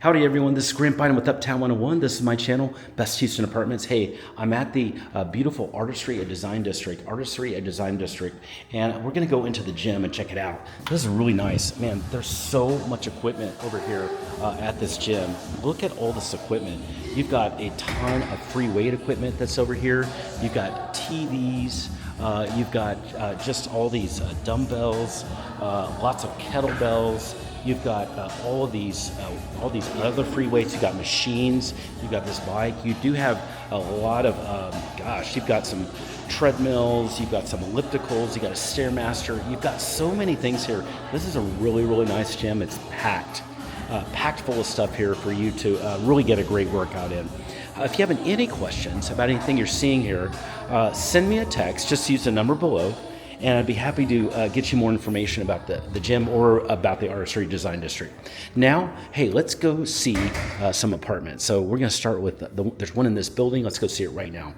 Howdy everyone, this is Grant Bynum with Uptown 101. This is my channel, Best Houston Apartments. Hey, I'm at the beautiful Artistry Design District, and we're gonna go into the gym and check it out. This is really nice. Man, there's so much equipment over here at this gym. Look at all this equipment. You've got a ton of free weight equipment that's over here. You've got TVs, you've got just all these dumbbells, lots of kettlebells. You've got all these other free weights. You've got machines. You've got this bike. You do have a lot of, you've got some treadmills. You've got some ellipticals. You've got a Stairmaster. You've got so many things here. This is a really, really nice gym. It's packed full of stuff here for you to really get a great workout in. If you have any questions about anything you're seeing here, send me a text. Just use the number below. And I'd be happy to get you more information about the gym or about the Artistry Design District. Now, hey, let's go see some apartments. So we're gonna start with, there's one in this building. Let's go see it right now.